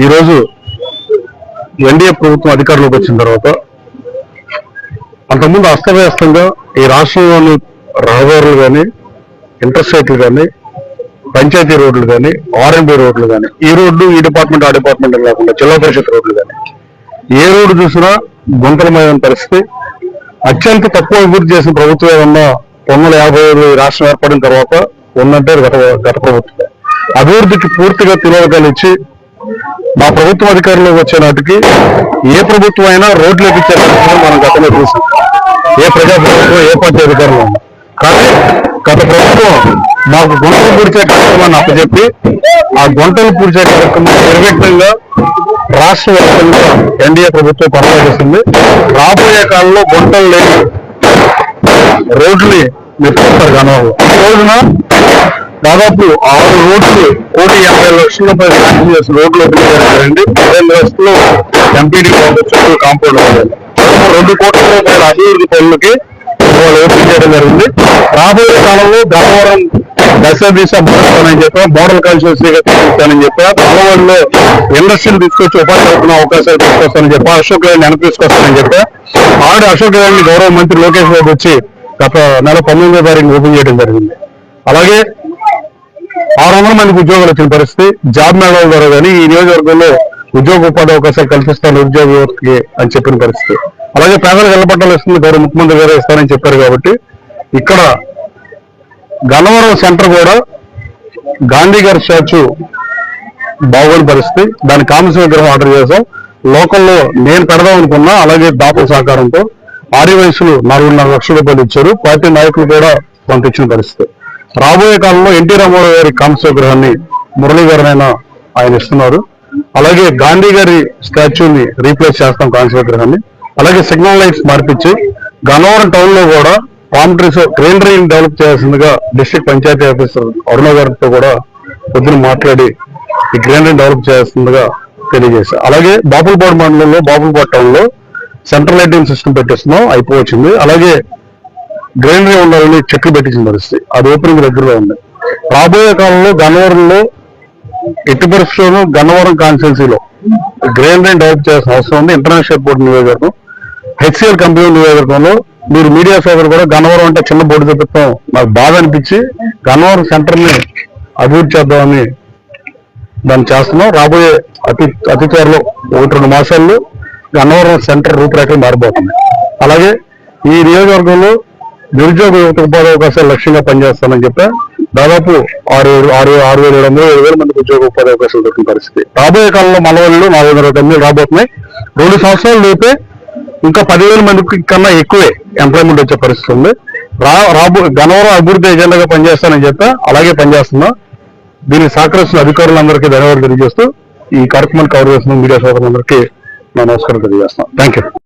ఈరోజు ఎన్డీఏ ప్రభుత్వం అధికారంలోకి వచ్చిన తర్వాత అంతకుముందు అస్తవ్యస్తంగా ఈ రాష్ట్రంలోని రహదారులు కానీ, ఇంటర్స్టేట్లు కానీ, పంచాయతీ రోడ్లు కానీ, ఆర్ఎంబీ రోడ్లు కానీ, ఈ రోడ్డు ఈ డిపార్ట్మెంట్ ఆ డిపార్ట్మెంట్ కాకుండా జిల్లా పరిషత్ రోడ్లు కానీ ఏ రోడ్డు చూసినా గుంతలమైన పరిస్థితి. అత్యంత తక్కువ అభివృద్ధి చేసిన ప్రభుత్వం ఏమన్నా 1950 రాష్ట్రం ఏర్పడిన తర్వాత ఉందంటే గత ప్రభుత్వం. అభివృద్ధికి పూర్తిగా తిరోగతాలు ఇచ్చి మా ప్రభుత్వం అధికారంలోకి వచ్చే నాటికి ఏ ప్రభుత్వం అయినా రోడ్లు ఎక్కించే పరిస్థితులు మనం గతంలో చూసాం. ఏ ప్రజాప్రభుత్వం ఏ పార్టీ అధికారంలో ఉన్నా. కానీ గత ప్రభుత్వం మాకు గుంటలు పూడ్చే కార్యక్రమాన్ని అప్పచెప్పి ఆ గుంటలు పూడ్చే కార్యక్రమం నిర్విఘ్నంగా రాష్ట్ర వ్యాప్తంగా ఎన్డీఏ ప్రభుత్వం కొనసాగిస్తుంది. రాబోయే కాలంలో గుంటలు లేని రోడ్లు మీరు చూస్తారు. గనవరంలో ఈ రోజున దాదాపు 6 రోడ్లు 1,80,00,000 రూపాయలు శాంక్షన్ చేసిన రోడ్లు ఓపెన్ చేయాలండి. 15 ఎంపీడీ చుట్టూ కాంపౌండ్ 2 కోట్ల రూపాయల అభివృద్ధి పనులకి ఓపెన్ చేయడం జరిగింది. రాబోయే కాలంలో గన్నవరం దశ మారుస్తానని చెప్పా, మోడల్ కాన్స్టిట్యూన్సీగా తీసుకొస్తానని చెప్పా, గన్నవరంలో ఇండస్ట్రీలు తీసుకొచ్చి ఉపాధి కల్పన అవకాశాలు తీసుకొస్తానని చెప్పా, అశోక్ గైడ్ వెనక్కి తీసుకొస్తానని చెప్పా. ఆల్రెడీ అశోక్ గైడ్ గౌరవ మంత్రి లోకేష్ బాబు వచ్చి గత నెల 19వ తారీఖున ఓపెన్ చేయడం జరిగింది. అలాగే 600 మందికి ఉద్యోగాలు వచ్చిన పరిస్థితి. జాబ్ మేళాల ద్వారా కానీ ఈ నియోజకవర్గంలో ఉద్యోగ ఉపాధి అవకాశాలు కల్పిస్తాను నిరుద్యోగ యువతకి అని చెప్పిన పరిస్థితి. అలాగే పేదలకు ఇళ్ల పట్టాలు ఇస్తుంది గౌరవ ముఖ్యమంత్రి గారు ఇస్తారని చెప్పారు. కాబట్టి ఇక్కడ గన్నవరం సెంటర్ కూడా గాంధీ గారి స్టాచ్యూ బాగోని పరిస్థితి. దాని కాంస్య విగ్రహం ఆర్డర్ చేశాం. లోకల్లో నేను పెడదాం అనుకున్నా. అలాగే దాతల సహకారంతో ఆర్యవయసులు 4.5 లక్షల రూపాయలు ఇచ్చారు. పార్టీ నాయకులు కూడా కొంత ఇచ్చిన పరిస్థితి. రాబోయే కాలంలో ఎన్టీ రామారావు గారి కాంస్య విగ్రహాన్ని మురళీ గారినైనా ఆయన ఇస్తున్నారు. అలాగే గాంధీ గారి స్టాచ్యూని రీప్లేస్ చేస్తాం కాంస్య విగ్రహాన్ని. అలాగే సిగ్నల్ లైట్స్ మార్పించి గన్నవరం టౌన్ లో కూడా పామ్ ట్రీస్ గ్రీనరీని డెవలప్ చేయాల్సిందిగా డిస్ట్రిక్ట్ పంచాయతీ ఆఫీసర్ అరుణ గారితో కూడా పొద్దున మాట్లాడి ఈ గ్రీనరీని డెవలప్ చేయాల్సిందిగా తెలియజేశారు. అలాగే బాపులపాడు మండలంలో బాపులపాడు టౌన్ లో సెంట్రల్ లైటింగ్ సిస్టమ్ పెట్టిస్తున్నాం, అయిపోవచ్చింది. అలాగే గ్రీనరీ ఉండాలని చెట్లు పెట్టించిన పరిస్థితి. అది ఓపెనింగ్ దగ్గరలో ఉంది. రాబోయే కాలంలో గన్నవరంలో ఎట్టి పరిస్థితుల్లోనూ గన్నవరం కాన్స్టిట్యున్సీలో గ్రీనరీని డెవలప్ చేయాల్సిన అవసరం ఉంది. ఇంటర్నేషనల్ ఎయిర్పోర్ట్ నియోజకవర్గం, హెచ్సిఎల్ కంపెనీ నియోజకవర్గంలో మీరు మీడియా సోదరు కూడా గన్నవరం అంటే చిన్న బోర్డు చూపిస్తాం నాకు బాగా అనిపించి గన్నవరం సెంటర్ని అభివృద్ధి చేద్దామని దాన్ని చేస్తున్నాం. రాబోయే అతి త్వరలో 1-2 మాసాల్లో గన్నవరం సెంటర్ రూపురేఖలు మారిపోతుంది. అలాగే ఈ నియోజకవర్గంలో నిరుద్యోగ యువత ఉపాధి అవకాశాలు లక్ష్యంగా పనిచేస్తానని చెప్పా. దాదాపు 6,700 మందికి ఉద్యోగ ఉపాధి అవకాశాలు దొరికిన పరిస్థితి. రాబోయే కాలంలో మనవళ్ళు 429 రాబోతున్నాయి. 2 సంవత్సరాలు లేపే ఇంకా 10,000 మందికి కన్నా ఎక్కువే ఎంప్లాయ్మెంట్ వచ్చే పరిస్థితి ఉంది. గన్నవరం అభివృద్ధి ఎజెండాగా పనిచేస్తానని చెప్పా. అలాగే పనిచేస్తున్నా. దీనికి సహకరిస్తున్న అధికారులందరికీ ధన్యవాదాలు తెలియజేస్తూ ఈ కార్యక్రమాన్ని కవర్ చేస్తున్న మీడియా సోదరులందరికీ నా నమస్కారం తెలియజేస్తున్నాను. Thank you.